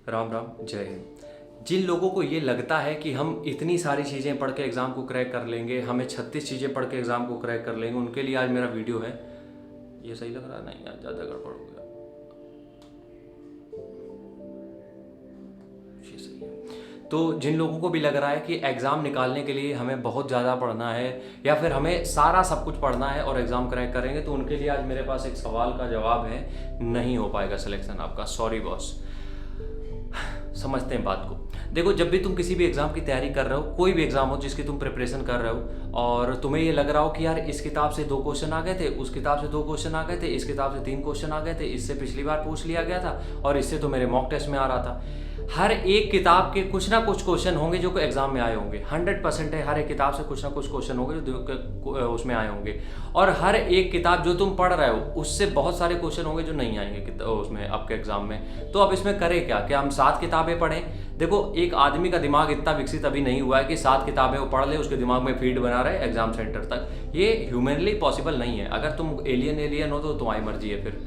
राम राम, जय हिंद। जिन लोगों को ये लगता है कि हम इतनी सारी चीज़ें पढ़ के एग्ज़ाम को क्रैक कर लेंगे, हमें 36 चीज़ें पढ़ के एग्ज़ाम को क्रैक कर लेंगे, उनके लिए आज मेरा वीडियो है। ये सही लग रहा है? नहीं यार, ज़्यादा गड़बड़ हो गया। ये सही है। तो जिन लोगों को भी लग रहा है कि एग्ज़ाम निकालने के लिए हमें बहुत ज़्यादा पढ़ना है या फिर हमें सारा सब कुछ पढ़ना है और एग्ज़ाम क्रैक करेंगे, तो उनके लिए आज मेरे पास एक सवाल का जवाब है। नहीं हो पाएगा सिलेक्शन आपका, सॉरी बॉस। समझते हैं बात को। देखो, जब भी तुम किसी भी एग्ज़ाम की तैयारी कर रहे हो, कोई भी एग्ज़ाम हो जिसकी तुम प्रिपरेशन कर रहे हो, और तुम्हें ये लग रहा हो कि यार इस किताब से 2 क्वेश्चन आ गए थे, उस किताब से 2 क्वेश्चन आ गए थे, इस किताब से 3 क्वेश्चन आ गए थे, इससे पिछली बार पूछ लिया गया था और इससे तो मेरे मॉक टेस्ट में आ रहा था। हर एक किताब के कुछ ना कुछ क्वेश्चन होंगे जो एग्जाम में आए होंगे। 100% है, हर एक किताब से कुछ ना कुछ क्वेश्चन होंगे जो उसमें आए होंगे। और हर एक किताब जो तुम पढ़ रहे हो उससे बहुत सारे क्वेश्चन होंगे जो नहीं आएंगे उसमें आपके एग्जाम में। तो अब इसमें करें क्या हम 7 किताबें पढ़ें? देखो, एक आदमी का दिमाग इतना विकसित अभी नहीं हुआ है कि 7 किताबें वो पढ़ ले, उसके दिमाग में फीड बना रहे एग्जाम सेंटर तक। ये ह्यूमनली पॉसिबल नहीं है। अगर तुम एलियन हो तो तुम्हारी मर्जी है फिर।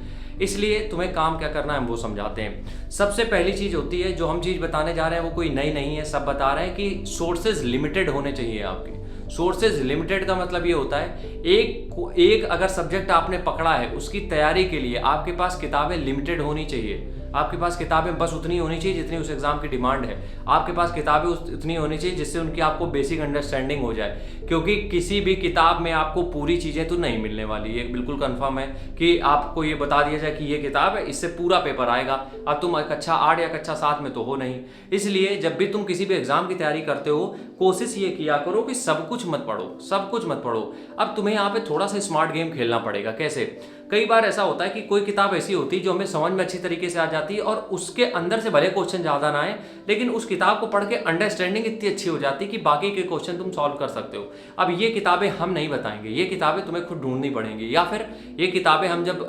इसलिए तुम्हें काम क्या करना है हम वो समझाते हैं। सबसे पहली चीज़ होती है, जो हम चीज़ बताने जा रहे हैं वो कोई नई नहीं है, सब बता रहे हैं कि सोर्सेज लिमिटेड होने चाहिए आपके। सोर्सेज लिमिटेड का मतलब ये होता है, एक अगर सब्जेक्ट आपने पकड़ा है उसकी तैयारी के लिए आपके पास किताबें लिमिटेड होनी चाहिए। आपके पास किताबें बस उतनी होनी चाहिए जितनी उस एग्जाम की डिमांड है। आपके पास किताबें उतनी होनी चाहिए जिससे उनकी आपको बेसिक अंडरस्टैंडिंग हो जाए, क्योंकि किसी भी किताब में आपको पूरी चीज़ें तो नहीं मिलने वाली। ये बिल्कुल कंफर्म है कि आपको ये बता दिया जाए कि ये किताब है, इससे पूरा पेपर आएगा। अब तुम कक्षा 8 या कक्षा 7 में तो हो नहीं। इसलिए जब भी तुम किसी भी एग्जाम की तैयारी करते हो, कोशिश ये किया करो कि सब कुछ मत पढ़ो, सब कुछ मत पढ़ो। अब तुम्हें यहाँ पे थोड़ा सा स्मार्ट गेम खेलना पड़ेगा। कैसे? कई बार ऐसा होता है कि कोई किताब ऐसी होती है जो हमें समझ में अच्छी तरीके से आ जाती है और उसके अंदर से भले क्वेश्चन ज़्यादा ना आए, लेकिन उस किताब को पढ़ के अंडरस्टैंडिंग इतनी अच्छी हो जाती है कि बाकी के क्वेश्चन तुम सॉल्व कर सकते हो। अब ये किताबें हम नहीं बताएंगे, ये किताबें तुम्हें खुद ढूंढनी पड़ेंगी, या फिर ये किताबें हम जब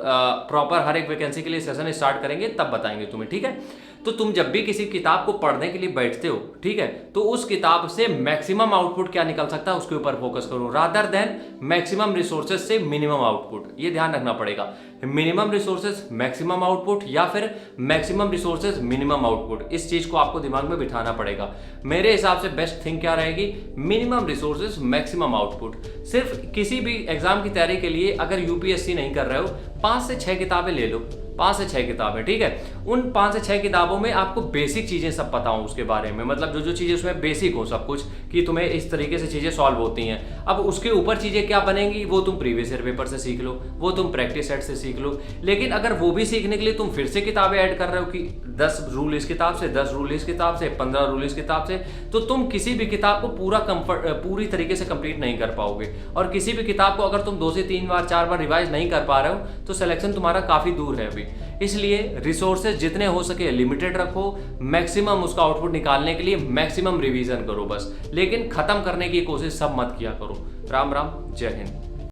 प्रॉपर हर एक वैकेंसी के लिए सेशन स्टार्ट करेंगे तब बताएंगे तुम्हें, ठीक है? तो तुम जब भी किसी किताब को पढ़ने के लिए बैठते हो, ठीक है, तो उस किताब से मैक्सिमम आउटपुट क्या निकल सकता है उसके ऊपर फोकस करो, रादर देन मैक्सिमम रिसोर्सेज से मिनिमम आउटपुट। ये ध्यान रखना पड़ेगा, मिनिमम रिसोर्सेज मैक्सिमम आउटपुट या फिर मैक्सिमम रिसोर्सेज मिनिमम आउटपुट। इस चीज को आपको दिमाग में बिठाना पड़ेगा। मेरे हिसाब से बेस्ट थिंग क्या रहेगी? Minimum resources maximum output. सिर्फ किसी भी एग्जाम की तैयारी के लिए अगर यूपीएससी नहीं कर रहे हो, 5 से 6 किताबें ले लो, 5 से 6 किताबें, ठीक है? उन 5 से 6 किताबों में आपको बेसिक चीज़ें सब पता हो उसके बारे में, मतलब जो चीज़ें उसमें बेसिक हो सब कुछ, कि तुम्हें इस तरीके से चीज़ें सॉल्व होती हैं। अब उसके ऊपर चीज़ें क्या बनेंगी वो तुम प्रीवियस ईयर पेपर से सीख लो, वो तुम प्रैक्टिस सेट से सीख लो। लेकिन अगर वो भी सीखने के लिए तुम फिर से किताबें ऐड कर रहे हो कि 10 रूल इस किताब से, 10 रूल इस किताब से, 15 रूल इस किताब से, तो तुम किसी भी किताब को पूरी तरीके से कंप्लीट नहीं कर पाओगे। और किसी भी किताब को अगर तुम 2 से 3 बार 4 बार रिवाइज नहीं कर पा रहे हो तो सिलेक्शन तुम्हारा काफ़ी दूर है अभी। इसलिए रिसोर्सेज जितने हो सके लिमिटेड रखो, मैक्सिमम उसका आउटपुट निकालने के लिए मैक्सिमम रिवीजन करो बस, लेकिन खत्म करने की कोशिश सब मत किया करो। राम राम, जय हिंद।